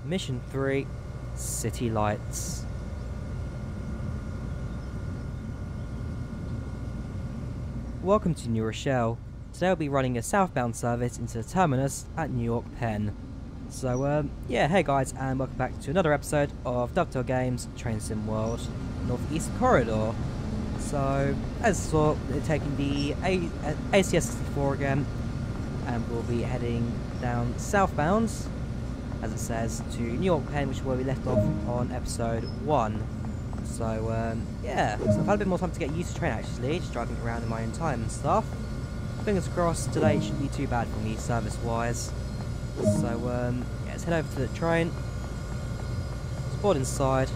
Mission 3, City Lights. Welcome to New Rochelle. Today I'll be running a southbound service into the terminus at York Penn. So yeah, hey guys, and welcome back to another episode of Dovetail Games Train Sim World Northeast Corridor. So, as I saw, we're taking the ACS-64 again, and we'll be heading down southbound, as it says, to New York Penn, which is where we left off on episode 1. So, yeah, so I've had a bit more time to get used to the train actually, just driving around in my own time and stuff. Fingers crossed, today shouldn't be too bad for me service-wise. So, yeah, let's head over to the train, let's board inside,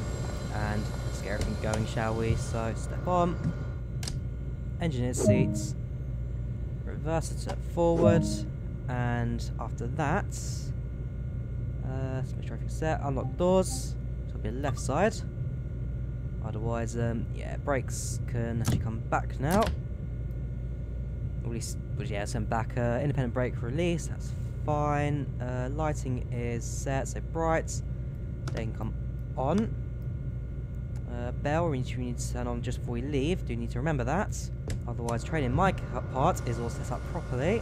and let's get everything going, shall we? So, step on, engineer seats, reverse it forward, and after that, let's make sure everything's set, unlock doors, so it'll be left side. Otherwise, yeah, brakes can actually come back now. At least, yeah, send back independent brake release, that's fine. Lighting is set, so bright. They can come on. Bell, we need to turn on just before we leave. Do need to remember that. Otherwise, training my part is all set up properly.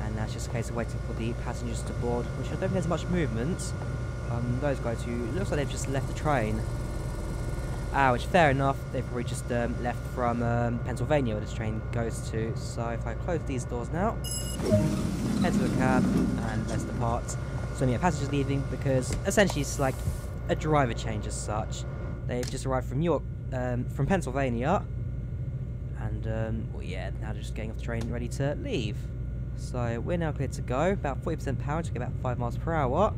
And now it's just a case of waiting for the passengers to board, which I don't think there's much movement. Those guys who looks like they've just left the train. Which fair enough, they've probably just left from Pennsylvania where this train goes to. So if I close these doors now, head to the cab and let's depart. So yeah, passengers leaving because essentially it's like a driver change as such. They've just arrived from New York, from Pennsylvania, and well yeah, now they're just getting off the train ready to leave. So we're now cleared to go, about 40% power to get about 5 miles per hour.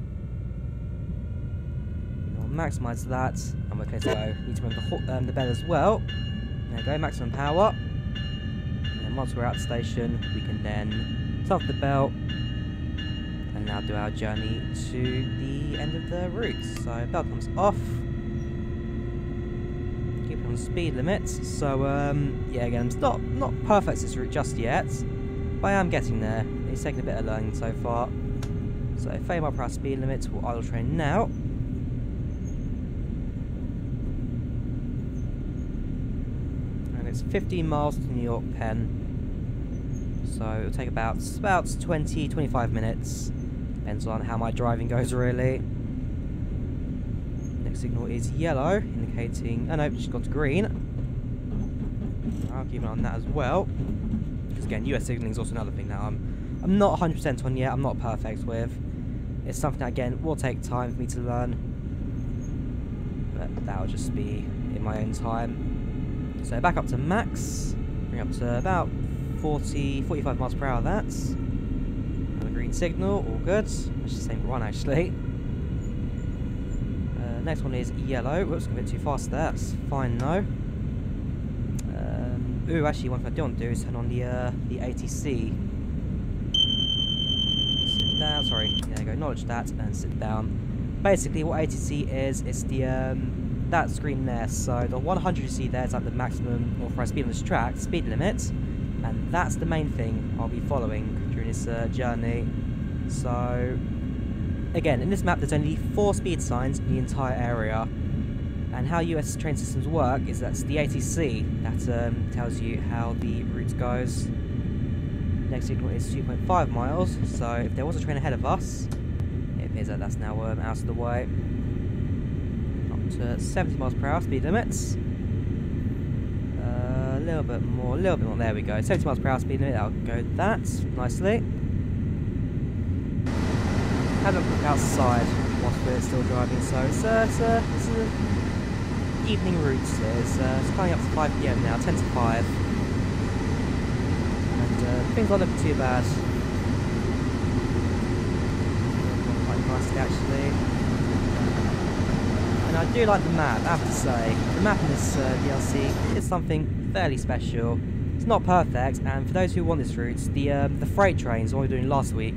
Maximise that, and we're clear to go. Need to remember the bell as well. There we go, maximum power. And then once we're at the station, we can then turn off the bell and now do our journey to the end of the route. So bell comes off. Keep it on the speed limits. So yeah, again, it's not perfect this route just yet, but I am getting there. It's taking a bit of learning so far. So 30 mile per hour speed limits. We'll idle train now. It's 15 miles to New York Penn, so it'll take about 20-25 minutes, depends on how my driving goes really. Next signal is yellow, indicating, oh no, just gone to green. I'll keep an eye on that as well, because again, US signalling is also another thing that I'm not 100% on yet, I'm not perfect with. It's something that again will take time for me to learn, but that'll just be in my own time. So back up to max, bring up to about 45 miles per hour, that's. Another green signal, all good. It's the same one actually. Next one is yellow, whoops, a bit too fast there, that's fine though. Ooh, actually one thing I do want to do is turn on the ATC. Sit down, sorry, there you go, acknowledge that and sit down. Basically what ATC is, it's the that screen there, so the 100 you see there is at the maximum authorized speed on this track, speed limit, and that's the main thing I'll be following during this journey. So, again, in this map there's only 4 speed signs in the entire area, and how US train systems work is that's the ATC that tells you how the route goes. Next signal is 2.5 miles, so if there was a train ahead of us, it appears that that's now out of the way. To 70 miles per hour speed limits. A little bit more, there we go. 70 miles per hour speed limit, that'll go that nicely. Have a look outside whilst we're still driving, so it's an evening route. It's coming up to 5 PM now, 10 to 5. And things aren't looking too bad. Quite nicely actually. And I do like the map, I have to say. The map in this DLC is something fairly special. It's not perfect, and for those who want this route, the freight trains, what we were doing last week,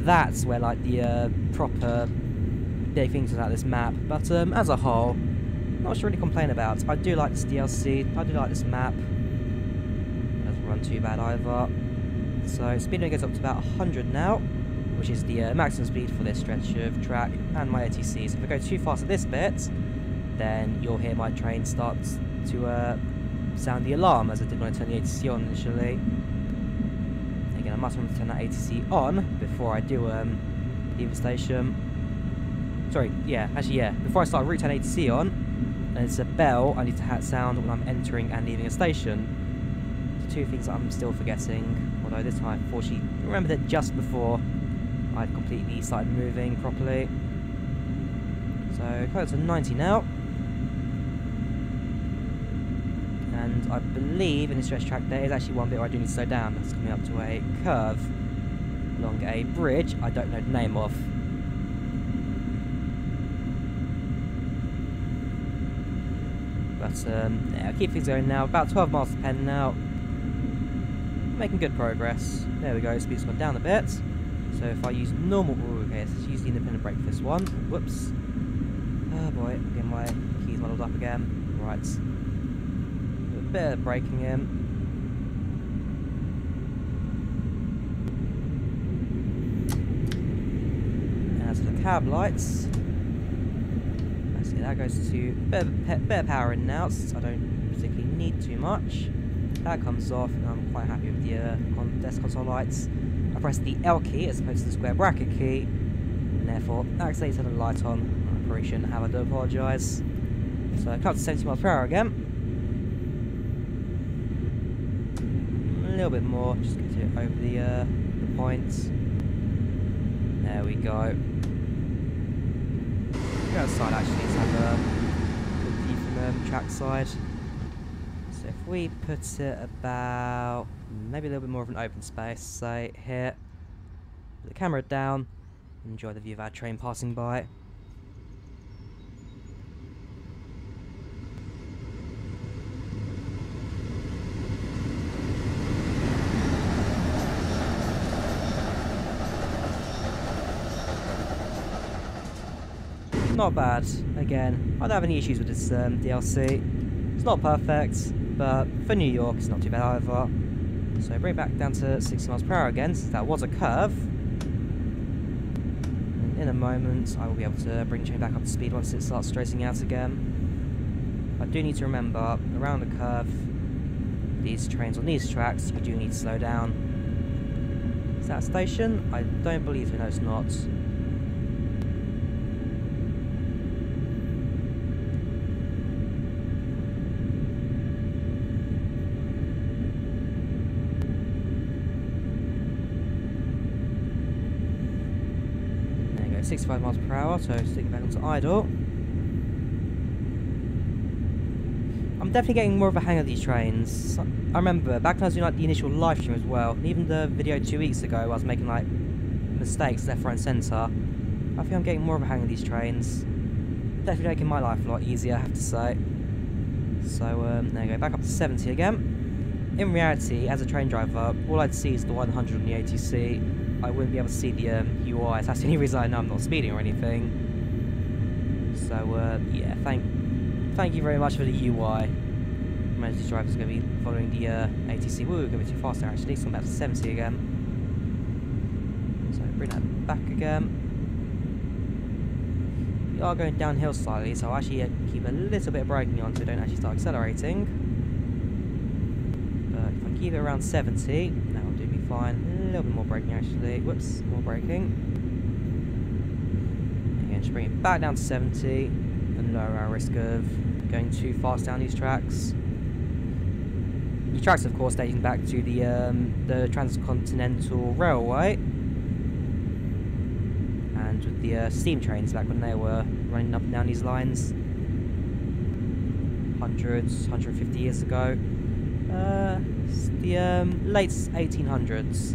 that's where like the proper big things about this map. But as a whole, not much to really complain about. I do like this DLC, I do like this map. It doesn't run too bad either. So speed limit goes up to about 100 now, which is the maximum speed for this stretch of track, and my ATC. So if I go too fast at this bit, then you'll hear my train start to sound the alarm, as I did when I turned the ATC on initially. Again, I must remember to turn that ATC on before I do leave the station. Sorry, yeah, actually yeah, before I start route 10 ATC on, and it's a bell I need to sound when I'm entering and leaving a station. So two things that I'm still forgetting, although this time I fortunately remembered it just before I'd completely started moving properly. So close to 90 now. And I believe in this stretch track there is actually one bit where I do need to slow down. That's coming up to a curve along a bridge I don't know the name of. But yeah, I'll keep things going now. About 12 miles to Penn now. Making good progress. There we go, speed's gone down a bit. So if I use normal... Ooh, okay, let's use the independent brake for this one. Whoops. Oh boy, get my keys muddled up again. Right. A bit of braking in. And as for the cab lights, let's see, that goes to a bit of power in now, since I don't particularly need too much. That comes off, and I'm quite happy with the desk console lights. I press the L key as opposed to the square bracket key, and therefore that accelerates the light on. I probably shouldn't have, I do apologise. So I come up to 70 miles per hour again. A little bit more, just get it over the point. There we go. Go outside actually, let's have a good view from the track side. So if we put it about maybe a little bit more of an open space, say here, put the camera down, enjoy the view of our train passing by. Not bad. Again, I don't have any issues with this DLC. It's not perfect, but for New York it's not too bad either. So bring it back down to 60 miles per hour again, since that was a curve. And in a moment I will be able to bring the train back up to speed once it starts straighting out again. I do need to remember, around the curve, these trains on these tracks, you do need to slow down. Is that a station? I don't believe so, no it's not. There you go, 65 miles per hour, so stick it back onto idle. I'm definitely getting more of a hang of these trains. I remember back when I was doing like the initial live stream as well, and even the video 2 weeks ago I was making like mistakes left, right and centre. I think I'm getting more of a hang of these trains. Definitely making my life a lot easier, I have to say. So there you go, back up to 70 again. In reality, as a train driver, all I'd see is the 100 on the ATC. I wouldn't be able to see the UI, so that's the only reason I know I'm not speeding or anything. So yeah, thank you very much for the UI. Most of these drivers are going to be following the ATC. Woo, we're going to be too fast there actually, so I'm back to 70 again. So bring that back again. We are going downhill slightly, so I'll actually keep a little bit of braking on so we don't actually start accelerating. But if I keep it around 70, that will do me fine. A little bit more braking actually. Whoops, more braking. Again, just bring it back down to 70 and lower our risk of going too fast down these tracks. These tracks, of course, dating back to the Transcontinental Railway, and with the steam trains back when they were running up and down these lines, 150 years ago. The late 1800s,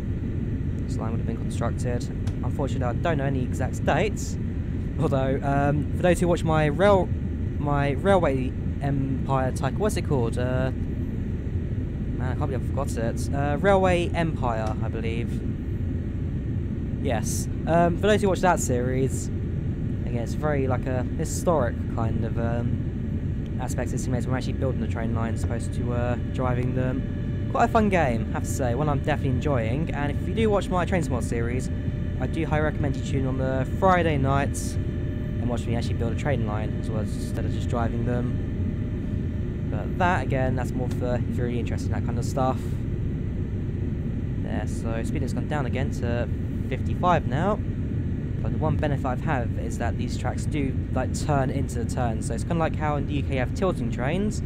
this line would have been constructed. Unfortunately, I don't know any exact dates. Although, for those who watch my railway empire type, what's it called? Man, I can't believe I forgot it. Railway Empire, I believe. Yes. For those who watch that series, again, it's very like a historic kind of aspect of simulator. We're actually building the train lines as opposed to driving them. Quite a fun game, I have to say. One I'm definitely enjoying. And if you do watch my Train Simulator series, I do highly recommend you tune on the Friday nights and watch me actually build a train line as well, as instead of just driving them. But that, again, that's more for if you're really interested in that kind of stuff. There, so speed has gone down again to 55 now. But the one benefit I've had is that these tracks do like turn into the turns. So it's kind of like how in the UK you have tilting trains.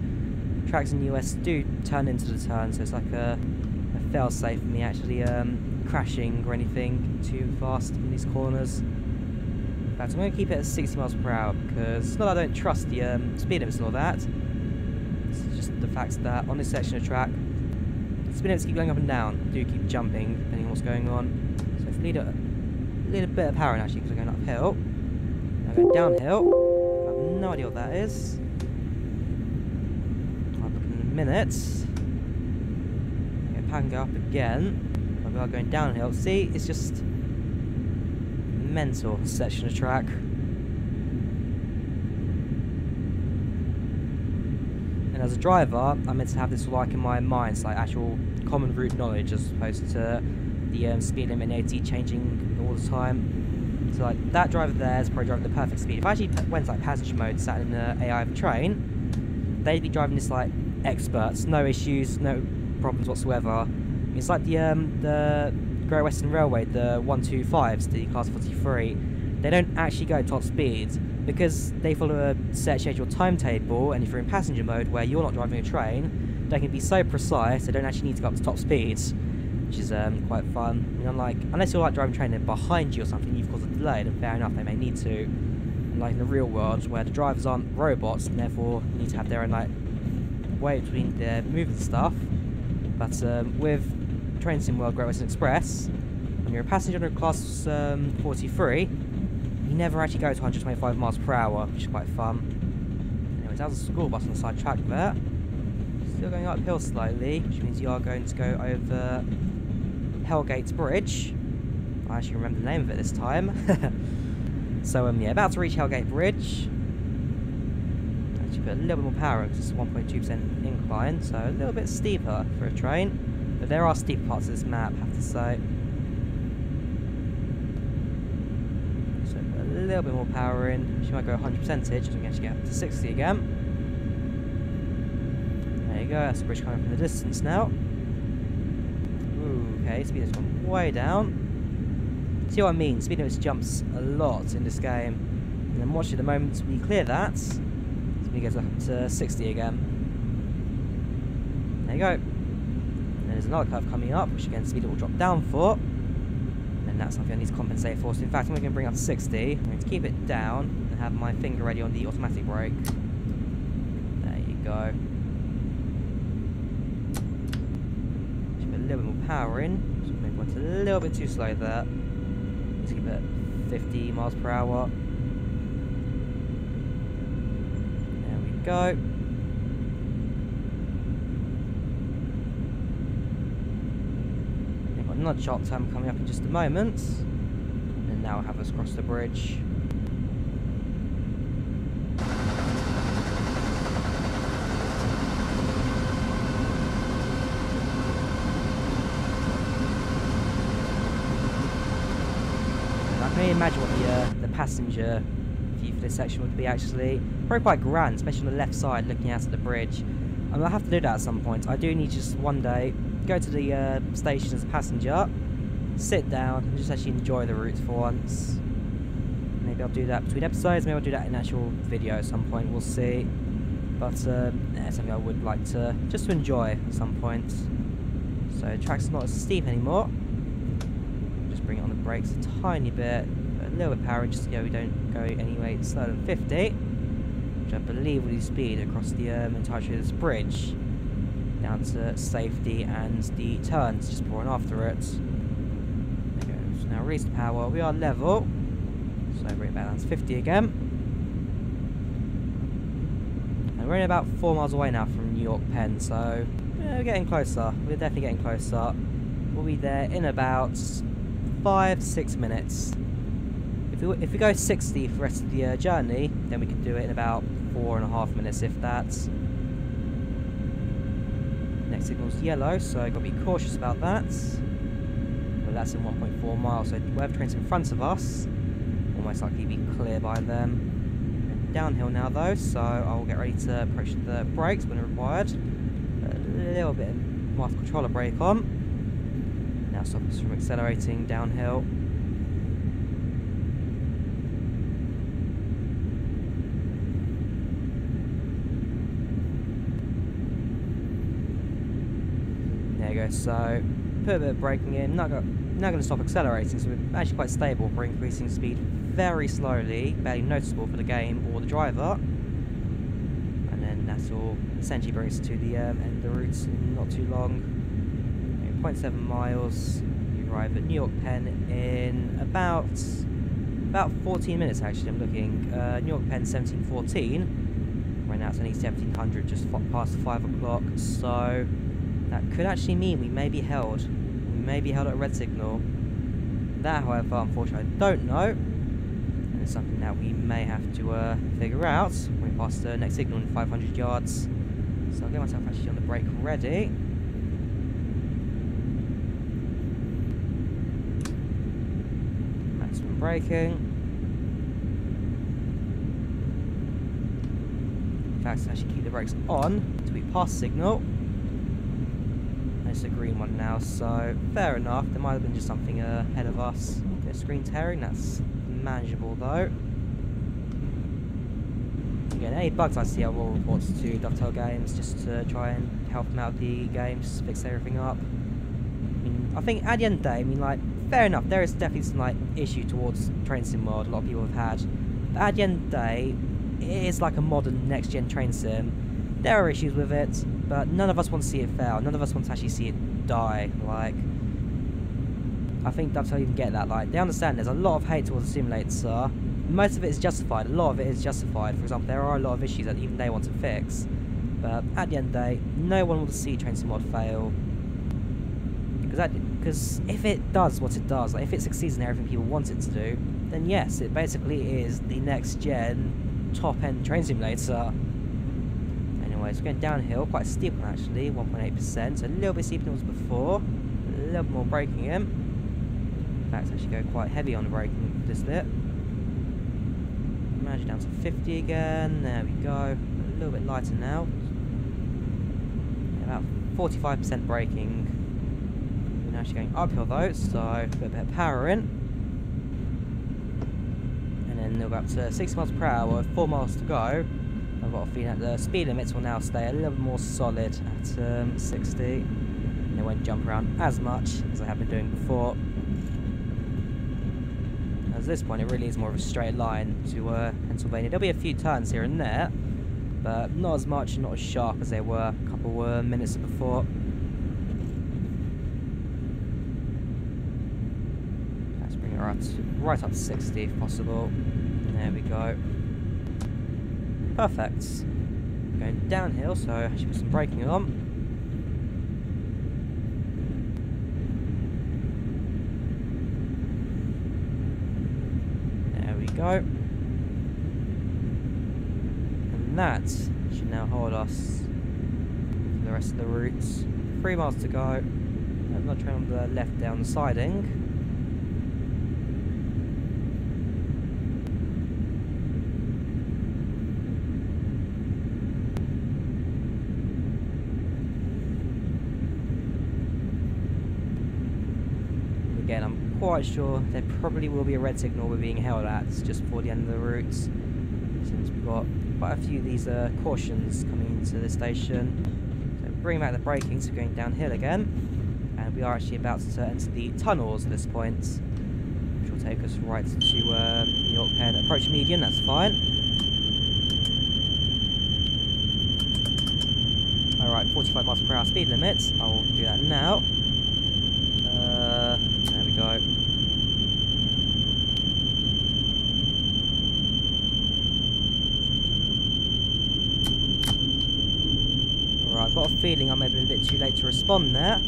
Tracks in the US do turn into the turn, so it's like a fail-safe for me actually crashing or anything too fast in these corners. In fact, I'm going to keep it at 60 miles per hour because it's not that I don't trust the speed limits and all that. It's just the fact that on this section of track, the speed limits keep going up and down. Do keep jumping depending on what's going on. So if we need a little bit of power in actually, because I'm going uphill. I'm going downhill. I have no idea what that is. I'll look in a minute. Okay, power can go up again. But we are going downhill. See, it's just mental section of track. And as a driver, I'm meant to have this like in my mind, it's like actual common route knowledge as opposed to the speed limit in AT changing all the time. So like that driver there is probably driving the perfect speed. If I actually went like passenger mode, sat in the AI of the train, they'd be driving this like experts, no issues, no problems whatsoever. It's like the Great Western Railway, the 125s, the Class 43. They don't actually go top speed because they follow a set schedule timetable, and if you're in passenger mode where you're not driving a train, they can be so precise they don't actually need to go up to top speeds, which is quite fun. I mean, unlike, unless you're like driving a train and behind you or something, you've caused a delay, then fair enough, they may need to. Like in the real world, where the drivers aren't robots and therefore need to have their own like way between their moving stuff. But with Train Sim World Great Western Express, when you're a passenger on a Class 43, you never actually go to 125 miles per hour, which is quite fun. Anyways, that was a school bus on the side track there. Still going uphill slightly, which means you are going to go over Hellgate Bridge. I actually remember the name of it this time. So yeah, about to reach Hellgate Bridge. Actually put a little bit more power because it's 1.2% incline, so a little bit steeper for a train. But there are steep parts of this map, I have to say. So put a little bit more power in. She might go 100%, so we can actually get up to 60 again. There you go, that's the bridge coming from the distance now. Ooh, okay, speed has gone way down. See what I mean? Speed limit jumps a lot in this game. And then watch it the moment we clear that, speed goes up to 60 again. There you go. And there's another curve coming up, which again speed it will drop down for. And that's something I need to compensate for. So in fact, I'm going to bring it up to 60. I'm going to keep it down and have my finger ready on the automatic brake. There you go. Just put a little bit more power in. So maybe went a little bit too slow there. Let's keep it 50 miles per hour. There we go. We've got another sharp turn coming up in just a moment. And now we'll have us cross the bridge. I can imagine what the passenger view for this section would be actually. Probably quite grand, especially on the left side looking out at the bridge. I'll have to do that at some point. I do need to just one day go to the station as a passenger, sit down and just actually enjoy the route for once. Maybe I'll do that between episodes, maybe I'll do that in an actual video at some point, we'll see. But yeah, something I would like to just to enjoy at some point. So the track's not as steep anymore. Bring it on the brakes a tiny bit, but a little bit of power just so we don't go anyway slower than 50, which I believe will do speed across the entirety of this bridge down to safety and the turns just pouring after it. There goes. So now release the power, we are level, so bring it back down to 50 again. And we're only about 4 miles away now from York Penn, so yeah, we're getting closer, we're definitely getting closer. We'll be there in about 5-6 minutes. If we go 60 for the rest of the journey, then we can do it in about 4.5 minutes, if that. Next signal's yellow, so I've got to be cautious about that. But that's in 1.4 miles, so whatever train's in front of us will most likely be clear by them. Downhill now though, so I'll get ready to approach the brakes when required. A little bit of master controller brake on. Now stop us from accelerating downhill. There you go, so put a bit of braking in, now going to stop accelerating, so we're actually quite stable. We're increasing speed very slowly, barely noticeable for the game or the driver. And then that all essentially brings us to the end of the route in not too long. 0.7 miles, you arrive at New York Penn in about 14 minutes actually, I'm looking. New York Penn 1714, right now it's only 1700, just past 5 o'clock, so that could actually mean we may be held. We may be held at a red signal. That, however, unfortunately, I don't know. And it's something that we may have to figure out when we pass the next signal in 500 yards. So I'll get myself actually on the brake ready. Maximum braking. In fact, actually keep the brakes on until we pass signal. It's a green one now, so fair enough. There might have been just something ahead of us. Bit of screen tearing, that's manageable though. Again, any bugs I see I will report to Dovetail Games just to try and help them out the games, fix everything up. I mean, I think at the end of the day, I mean, like, fair enough, there is definitely some like issue towards train sim mod a lot of people have had. But at the end of the day, it is like a modern next gen train sim. There are issues with it, but none of us want to see it fail. None of us want to actually see it die. Like, I think Dovetail even get that. Like, they understand there's a lot of hate towards the simulator. Most of it is justified. A lot of it is justified. For example, there are a lot of issues that even they want to fix. But at the end of the day, no one wants to see train sim mod fail. Because if it does what it does, like if it succeeds in everything people want it to do, then yes, it basically is the next gen top end train simulator. Anyways, we're going downhill, quite a steep one actually, 1.8%, so a little bit steeper than it was before, a little bit more braking in. In fact, I actually go quite heavy on the braking for this bit. Manage down to 50 again, there we go, a little bit lighter now. Yeah, about 45% braking. We're actually going uphill though, so a bit of power in. And then we'll go up to 60 miles per hour, 4 miles to go. I've got a feeling that the speed limits will now stay a little bit more solid at 60. And they won't jump around as much as I have been doing before. At this point, it really is more of a straight line to Pennsylvania. There'll be a few turns here and there, but not as much, not as sharp as they were a couple minutes before. Let's bring it right up to 60 if possible. There we go. Perfect. Going downhill, so I should put some braking on. There we go. And that should now hold us for the rest of the route. 3 miles to go. Another train on the left down the siding. Again, I'm quite sure there probably will be a red signal we're being held at just before the end of the route, since we've got quite a few of these cautions coming into the station. So bring back the braking, so going downhill again, and we are actually about to enter the tunnels at this point, which will take us right to New York Penn. Approach medium, that's fine. Alright, 45 miles per hour speed limit. I will do that now. There we go. Alright, I've got a feeling I may have been a bit too late to respond there.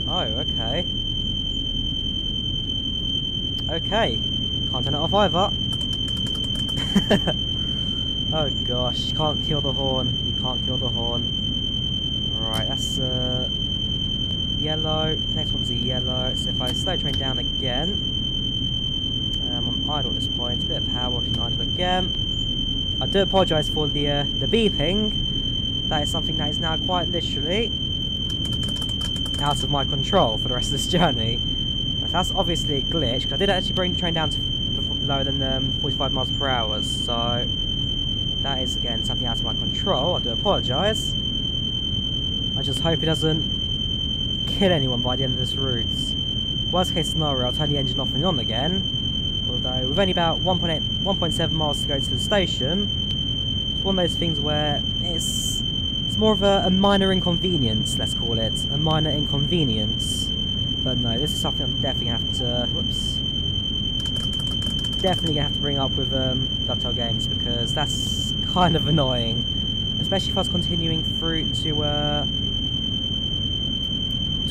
Oh, okay. Okay. Can't turn it off either. Oh gosh, you can't kill the horn. You can't kill the horn. Right, that's yellow. Next one's a yellow. So if I slow train down again, I'm on idle at this point. A bit of power, watching idle again. I do apologise for the beeping. That is something that is now quite literally out of my control for the rest of this journey. That's obviously a glitch, because I did actually bring the train down to lower than 45 miles per hour, so that is again something out of my control. I do apologise. I just hope it doesn't kill anyone by the end of this route. Worst case scenario, I'll turn the engine off and on again. Although with only about 1.7 miles to go to the station, it's one of those things where it's more of a minor inconvenience, let's call it. A minor inconvenience. But no, this is something I'm definitely going to have to... Whoops. Definitely going to have to bring up with Dovetail Games, because that's kind of annoying. Especially if I was continuing through to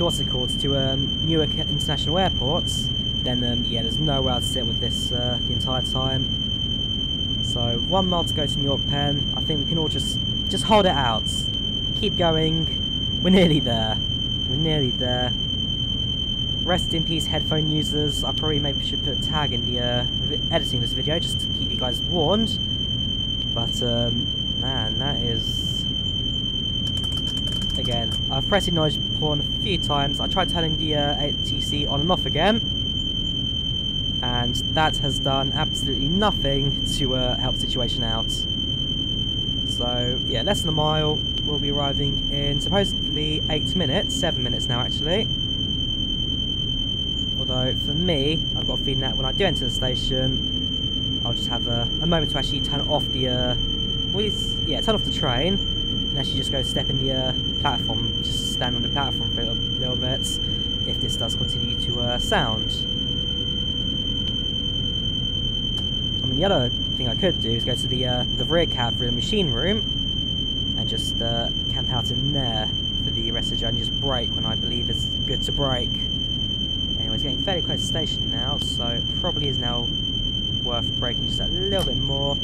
what's it called? To Newark International Airports. Then, yeah, there's nowhere to sit with this the entire time. So, 1 mile to go to York Penn. I think we can all just hold it out. Keep going. We're nearly there. We're nearly there. Rest in peace, headphone users. I probably maybe should put a tag in the editing this video just to keep you guys warned. But man, that is... Again, I've pressed acknowledge porn a few times. I tried turning the ATC on and off again, and that has done absolutely nothing to help the situation out. So yeah, less than a mile. We'll be arriving in supposedly 8 minutes, 7 minutes now actually. Although for me, I've got a feeling that when I do enter the station, I'll just have a moment to actually turn off the turn off the train, and actually just go step in the platform, just stand on the platform for a little bit, if this does continue to sound. I mean, the other thing I could do is go to the rear cab for the machine room, and just camp out in there for the rest of the journey, just brake when I believe it's good to brake. Anyway, it's getting fairly close to the station now, so it probably is now worth braking just a little bit more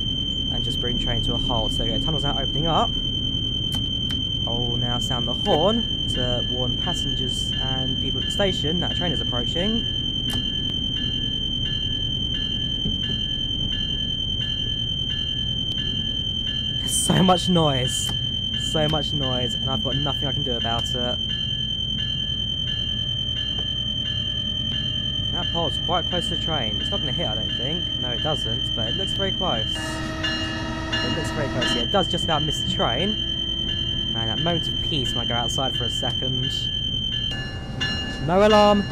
and just bring the train to a halt. So there we go, tunnels now opening up. I'll now sound the horn to warn passengers and people at the station that a train is approaching. There's so much noise, and I've got nothing I can do about it. That pole's quite close to the train. It's not going to hit, I don't think. No, it doesn't, but it looks very close. It looks very close. Yeah, it does just about miss the train. Man, that moment of peace when I go outside for a second. No alarm.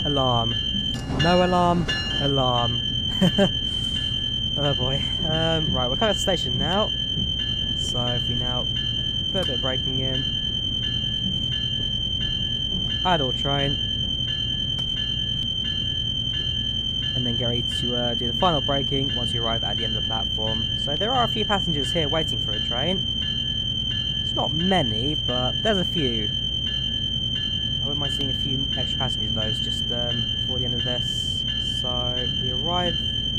Alarm. No alarm. Alarm. Oh boy. Right, we're coming to the station now. So if we now put a bit of braking in. Idle train. And then get ready to do the final braking once you arrive at the end of the platform. So there are a few passengers here waiting for a train. It's not many, but there's a few. I wouldn't mind seeing a few extra passengers of those just before the end of this. So we arrive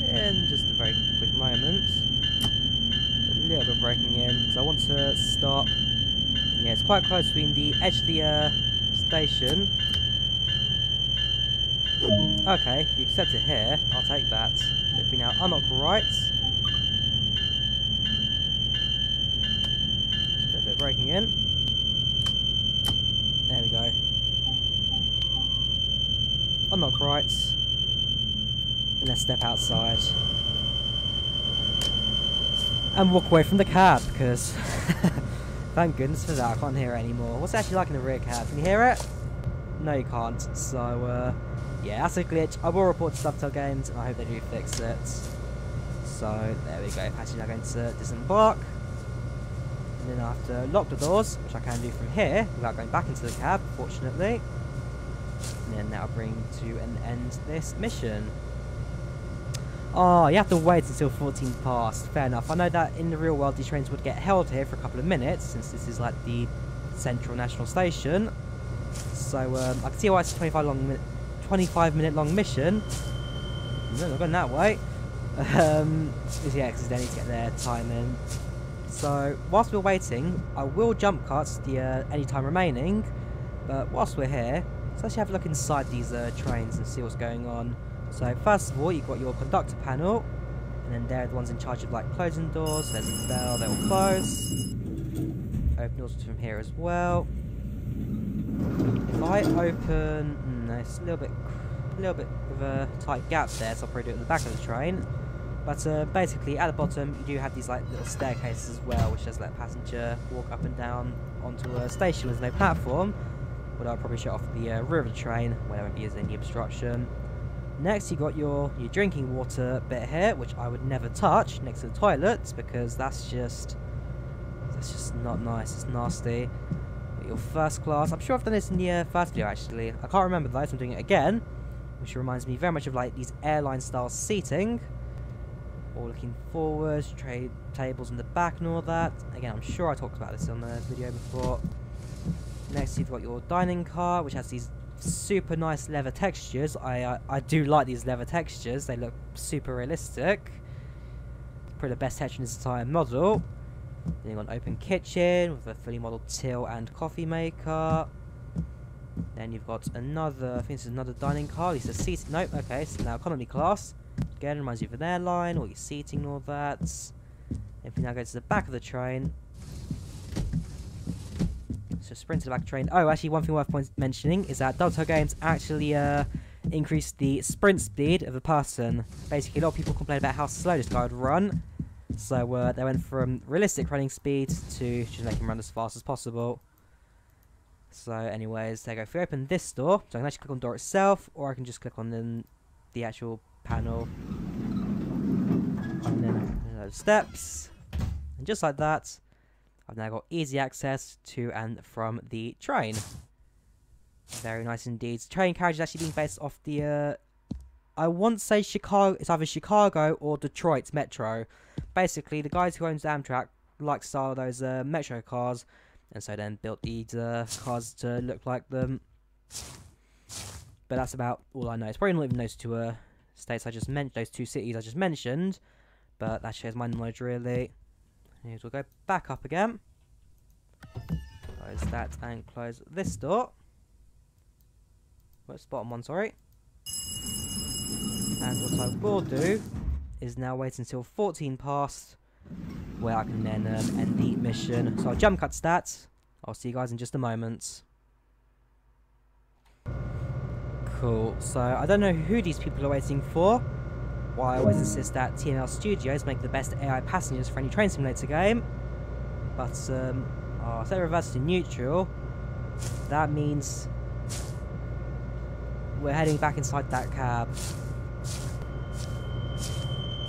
in just a very quick moment. A little bit of braking in because I want to stop. Yeah, it's quite close between the edge of the station. Okay, if you accept it here, I'll take that. So if we now unlock right. Just a bit of braking in. There we go. Unlock right. And let's step outside. And walk away from the cab, because thank goodness for that, I can't hear it anymore. What's it actually like in the rear cab? Can you hear it? No, you can't. So, yeah, that's a glitch. I will report to Dovetail Games, and I hope they do fix it. So, there we go. Passengers now going to disembark. And then I have to lock the doors, which I can do from here, without going back into the cab, fortunately. And then that'll bring to an end this mission. Oh, you have to wait until 14 past. Fair enough. I know that in the real world these trains would get held here for a couple of minutes, since this is like the Central National Station. So, I can see why it's a 25-minute long mission. No, not going that way. Yeah, because they need to get their time in. So whilst we're waiting, I will jump cut the any time remaining. But whilst we're here, let's actually have a look inside these trains and see what's going on. So first of all, you've got your conductor panel, and then they're the ones in charge of like closing doors. There's a bell, they will close. Open doors from here as well. If I open, no, it's a little bit of a tight gap there, so I'll probably do it at the back of the train. But basically, at the bottom, you do have these like little staircases as well, which just let a passenger walk up and down onto a station with no platform. But I'll probably shut off the rear of the train where there won't be any obstruction. Next, you got your drinking water bit here, which I would never touch next to the toilets because that's just not nice. It's nasty. Your first class. I'm sure I've done this in the first video actually. I can't remember though, so I'm doing it again, which reminds me very much of like these airline style seating. All looking forward, tray tables in the back and all that. Again, I'm sure I talked about this on the video before. Next, you've got your dining car, which has these super nice leather textures. I do like these leather textures. They look super realistic. Probably the best texture in this entire model. Then you've got an open kitchen with a fully modelled till and coffee maker. Then you've got another, I think this is another dining car. These are seats. Nope, okay, it's now economy class. Again, reminds you of an airline, all your seating and all that. If we now go to the back of the train. So sprint to the back of the train. Oh, actually, one thing worth mentioning is that Dovetail Games actually increased the sprint speed of the person. Basically, a lot of people complain about how slow this guy would run. So they went from realistic running speed to just make him run as fast as possible. So anyways, there you go. If we open this door, so I can actually click on the door itself, or I can just click on the actual panel. And then those steps. And just like that, I've now got easy access to and from the train. Very nice indeed. The train carriage is actually being based off the, I want to say Chicago, it's either Chicago or Detroit Metro. Basically, the guys who owns Amtrak like style of those Metro cars, and so then built these cars to look like them. But that's about all I know. It's probably not even those two states I just mentioned, those two cities I just mentioned. But that shows my knowledge really. Here's we'll go back up again. Close that and close this door. What's the bottom one? Sorry. And what I will do is now wait until 14 past, where I can then end the mission. So I'll jump cut stats. I'll see you guys in just a moment. Cool. So I don't know who these people are waiting for. Why I always insist that TNL Studios make the best AI passengers for any train simulator game. But set reverse to neutral. That means we're heading back inside that cab.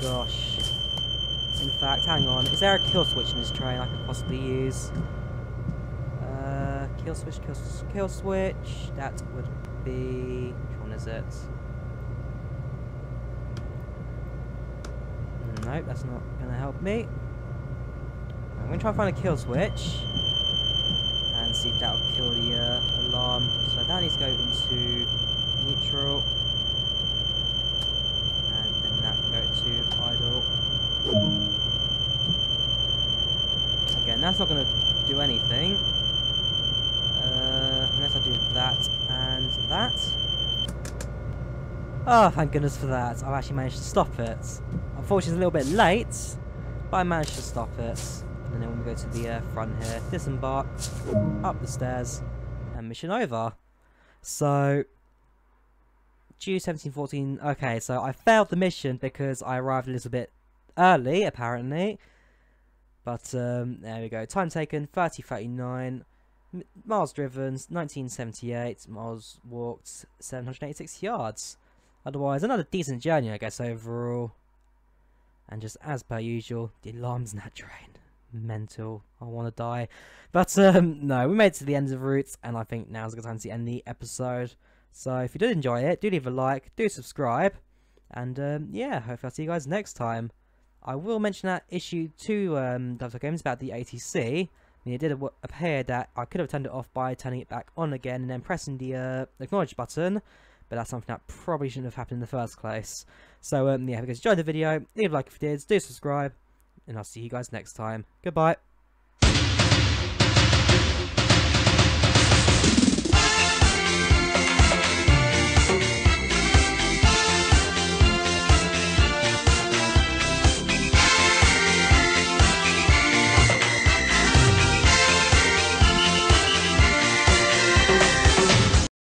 Gosh. In fact, hang on. Is there a kill switch in this train I could possibly use? Kill switch, kill switch. That would be... which one is it? Nope, that's not going to help me. I'm going to try and find a kill switch. And see if that will kill the alarm. So that needs to go into neutral. And then that can go to idle. Again, that's not going to do anything. Unless I do that and that. Oh, thank goodness for that. I've actually managed to stop it. Unfortunately, it's a little bit late, but I managed to stop it. And then when we go to the front here, disembark, up the stairs, and mission over. So, June 1714. Okay, so I failed the mission because I arrived a little bit early, apparently. But, there we go. Time taken, 30:39. Miles driven, 1978. Miles walked, 786 yards. Otherwise, another decent journey, I guess, overall. And just as per usual, the alarms in that train. Mental. I want to die. But, no, we made it to the end of the route, and I think now's a good time to end the episode. So, if you did enjoy it, do leave a like, do subscribe, and, yeah, hopefully I'll see you guys next time. I will mention that issue 2 Dovetail Games about the ATC. I mean, it did appear that I could have turned it off by turning it back on again and then pressing the acknowledge button, but that's something that probably shouldn't have happened in the first place. So yeah, if you guys enjoyed the video, leave a like if you did, do subscribe, and I'll see you guys next time. Goodbye.